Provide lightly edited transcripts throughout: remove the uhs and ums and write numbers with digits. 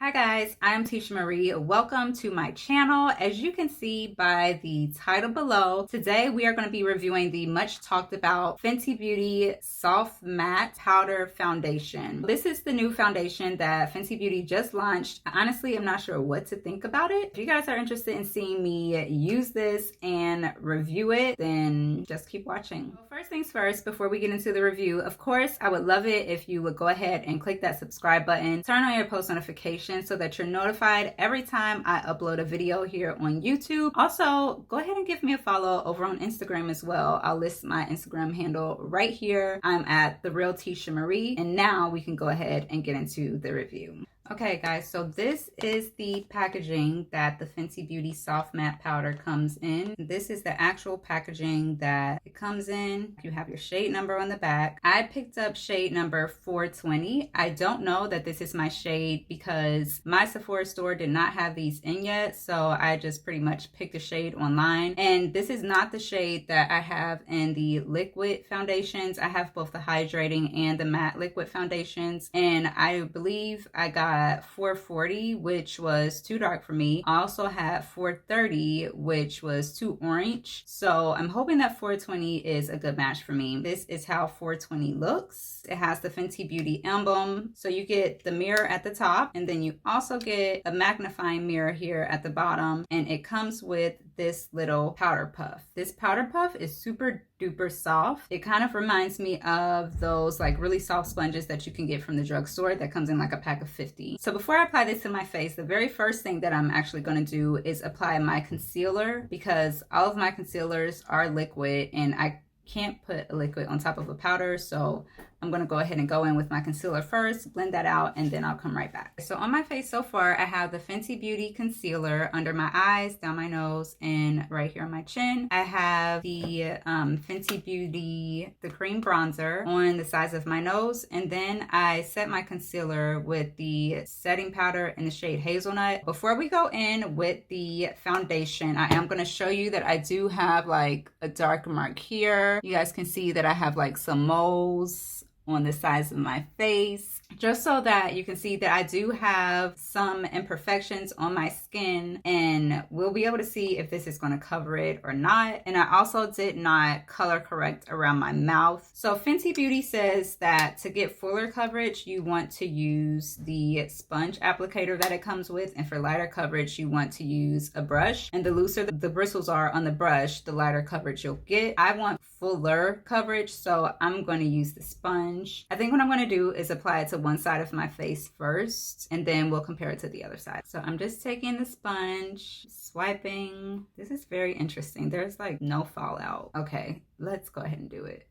Hi guys, I'm Tisha Marie. Welcome to my channel. As you can see by the title below, today we are going to be reviewing the much talked about Fenty Beauty Soft Matte Powder Foundation. This is the new foundation that Fenty Beauty just launched. Honestly, I'm not sure what to think about it. If you guys are interested in seeing me use this and review it, then just keep watching. Well, first things first, before we get into the review, of course, I would love it if you would go ahead and click that subscribe button, turn on your post notifications so that you're notified every time I upload a video here on YouTube. Also, go ahead and give me a follow over on Instagram as well. I'll list my Instagram handle right here. I'm at The Real Tisha Marie. And now we can go ahead and get into the review. Okay guys, so this is the packaging that the Fenty Beauty Soft Matte Powder comes in. This is the actual packaging that it comes in. You have your shade number on the back. I picked up shade number 420. I don't know that this is my shade because my Sephora store did not have these in yet, so I just pretty much picked a shade online. And this is not the shade that I have in the liquid foundations. I have both the hydrating and the matte liquid foundations, and I believe I got 440, which was too dark for me. I also had 430, which was too orange. So I'm hoping that 420 is a good match for me. This is how 420 looks. It has the Fenty Beauty emblem. So you get the mirror at the top, and then you also get a magnifying mirror here at the bottom, and it comes with this little powder puff. This powder puff is super duper soft. It kind of reminds me of those like really soft sponges that you can get from the drugstore that comes in like a pack of 50. So before I apply this to my face, the very first thing that I'm actually going to do is apply my concealer, because all of my concealers are liquid and I can't put a liquid on top of a powder. So I'm going to go ahead and go in with my concealer first, blend that out, and then I'll come right back. So on my face so far, I have the Fenty Beauty concealer under my eyes, down my nose, and right here on my chin. I have the Fenty Beauty, the cream bronzer on the sides of my nose, and then I set my concealer with the setting powder in the shade Hazelnut. Before we go in with the foundation, I am going to show you that I do have like a dark mark here. You guys can see that I have like some moles on the sides of my face, just so that you can see that I do have some imperfections on my skin, and we'll be able to see if this is going to cover it or not. And I also did not color correct around my mouth. So Fenty Beauty says that to get fuller coverage, you want to use the sponge applicator that it comes with, and for lighter coverage, you want to use a brush. And the looser the bristles are on the brush, the lighter coverage you'll get. I want fuller coverage, so I'm going to use the sponge. I think what I'm going to do is apply it to one side of my face first, and then we'll compare it to the other side. So I'm just taking the sponge, swiping. This is very interesting. There's like no fallout. Okay, let's go ahead and do it.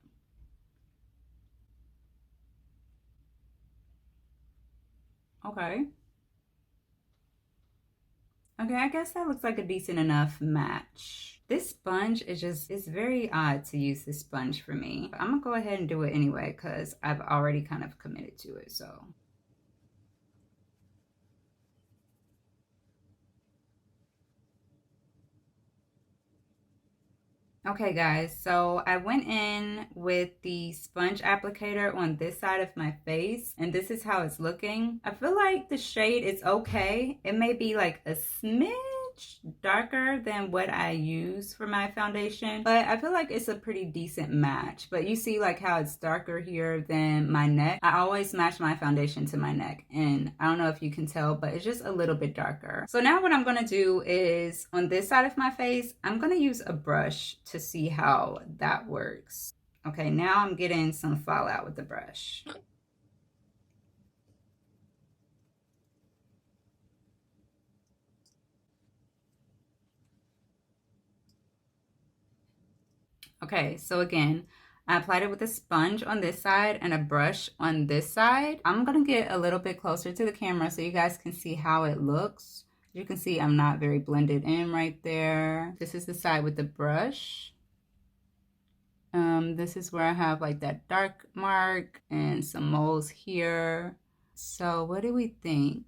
Okay, I guess that looks like a decent enough match. This sponge is just, it's very odd to use this sponge for me. I'm gonna go ahead and do it anyway because I've already kind of committed to it, so. Okay guys, so I went in with the sponge applicator on this side of my face, and this is how it's looking. I feel like the shade is okay. It may be like a smidge darker than what I use for my foundation, but I feel like it's a pretty decent match. But you see like how it's darker here than my neck. I always match my foundation to my neck, and I don't know if you can tell, but it's just a little bit darker. So now what I'm going to do is on this side of my face, I'm going to use a brush to see how that works. Okay, now I'm getting some fallout with the brush. Okay, so again, I applied it with a sponge on this side and a brush on this side. I'm gonna get a little bit closer to the camera so you guys can see how it looks. You can see I'm not very blended in right there. This is the side with the brush. This is where I have like that dark mark and some moles here. So what do we think?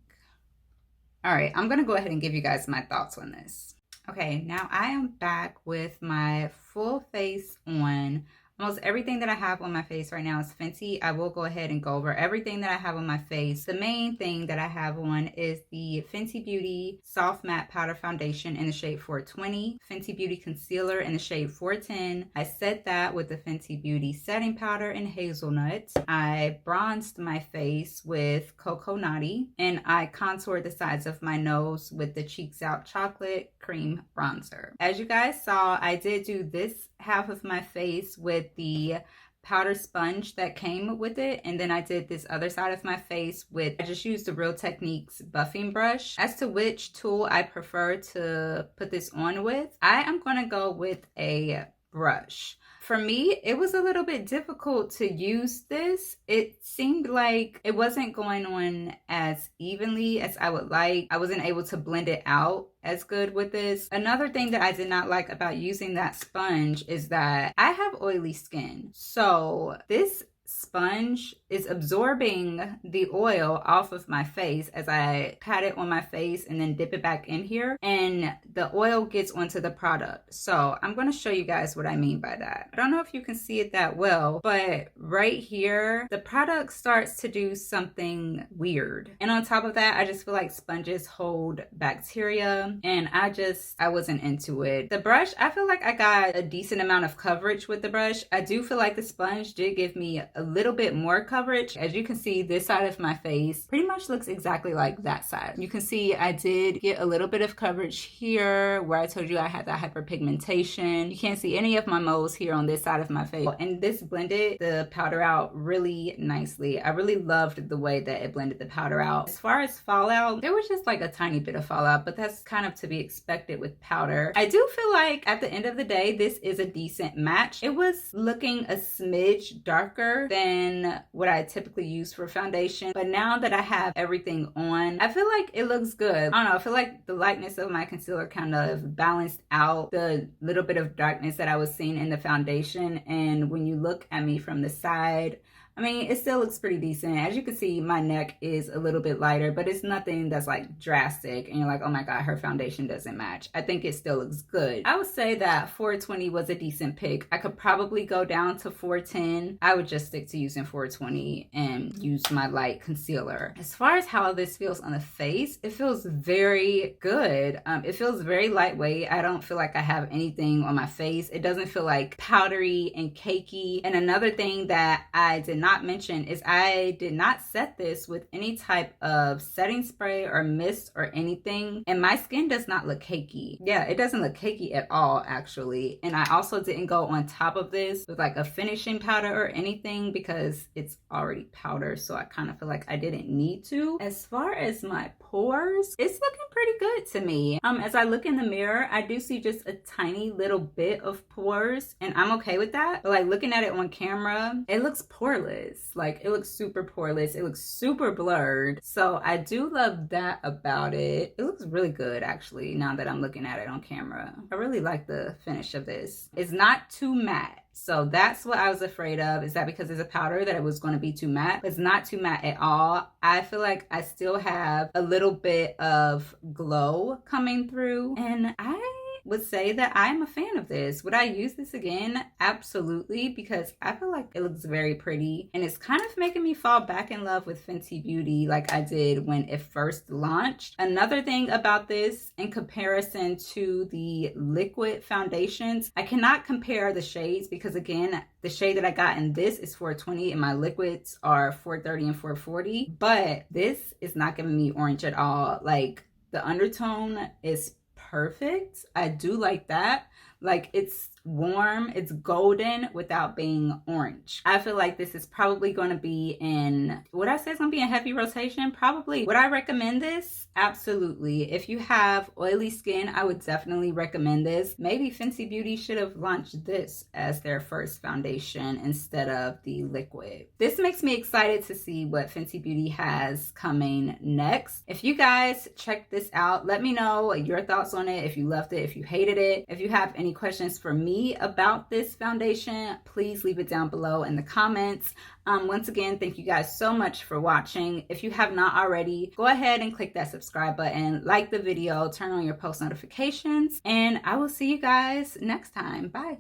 All right, I'm gonna go ahead and give you guys my thoughts on this. Okay, now I am back with my full face on. Almost everything that I have on my face right now is Fenty. I will go ahead and go over everything that I have on my face. The main thing that I have on is the Fenty Beauty Soft Matte Powder Foundation in the shade 420, Fenty Beauty Concealer in the shade 410. I set that with the Fenty Beauty Setting Powder in Hazelnut. I bronzed my face with Cocoa Naughty, and I contoured the sides of my nose with the Cheeks Out Chocolate Cream Bronzer. As you guys saw, I did do this half of my face with the powder sponge that came with it, and then I did this other side of my face with, I just used the Real Techniques buffing brush. As to which tool I prefer to put this on with, I am going to go with a brush. For me, it was a little bit difficult to use this. It seemed like it wasn't going on as evenly as I would like. I wasn't able to blend it out as good with this. Another thing that I did not like about using that sponge is that I have oily skin. So this sponge is absorbing the oil off of my face as I pat it on my face and then dip it back in here, and the oil gets onto the product. So I'm going to show you guys what I mean by that. I don't know if you can see it that well, but right here the product starts to do something weird, and on top of that I just feel like sponges hold bacteria, and I wasn't into it. The brush, I feel like I got a decent amount of coverage with the brush. I do feel like the sponge did give me a little bit more coverage. As you can see, this side of my face pretty much looks exactly like that side. You can see I did get a little bit of coverage here where I told you I had that hyperpigmentation. You can't see any of my moles here on this side of my face, and this blended the powder out really nicely. I really loved the way that it blended the powder out. As far as fallout, there was just like a tiny bit of fallout, but that's kind of to be expected with powder. I do feel like at the end of the day this is a decent match. It was looking a smidge darker than what I typically use for foundation, but now that I have everything on, I feel like it looks good. I don't know, I feel like the lightness of my concealer kind of balanced out the little bit of darkness that I was seeing in the foundation. And when you look at me from the side, I mean, it still looks pretty decent. As you can see, my neck is a little bit lighter, but it's nothing that's like drastic and you're like, oh my God, her foundation doesn't match. I think it still looks good. I would say that 420 was a decent pick. I could probably go down to 410. I would just stick to using 420 and use my light concealer. As far as how this feels on the face, it feels very good. It feels very lightweight. I don't feel like I have anything on my face. It doesn't feel like powdery and cakey. And another thing that I did not mention is I did not set this with any type of setting spray or mist or anything, and my skin does not look cakey. Yeah, it doesn't look cakey at all actually. And I also didn't go on top of this with like a finishing powder or anything because it's already powder, so I kind of feel like I didn't need to. As far as my pores, it's looking pretty good to me. As I look in the mirror, I do see just a tiny little bit of pores, and I'm okay with that. But like looking at it on camera, it looks poreless. Like it looks super poreless. It looks super blurred. So I do love that about it. It looks really good actually now that I'm looking at it on camera. I really like the finish of this. It's not too matte. So that's what I was afraid of, is that because it's a powder that it was going to be too matte. It's not too matte at all. I feel like I still have a little bit of glow coming through, and I would say that I'm a fan of this. Would I use this again? Absolutely, because I feel like it looks very pretty and it's kind of making me fall back in love with Fenty Beauty like I did when it first launched. Another thing about this in comparison to the liquid foundations, I cannot compare the shades because again, the shade that I got in this is 420 and my liquids are 430 and 440, but this is not giving me orange at all. Like the undertone is perfect. I do like that. Like it's warm, it's golden without being orange. I feel like this is probably going to be in, would I say it's going to be in heavy rotation? Probably. Would I recommend this? Absolutely. If you have oily skin, I would definitely recommend this. Maybe Fenty Beauty should have launched this as their first foundation instead of the liquid. This makes me excited to see what Fenty Beauty has coming next. If you guys check this out, let me know your thoughts on it. If you loved it, if you hated it, if you have any questions for me about this foundation, please leave it down below in the comments. Once again, thank you guys so much for watching. If you have not already, go ahead and click that subscribe button, like the video, turn on your post notifications, and I will see you guys next time. Bye.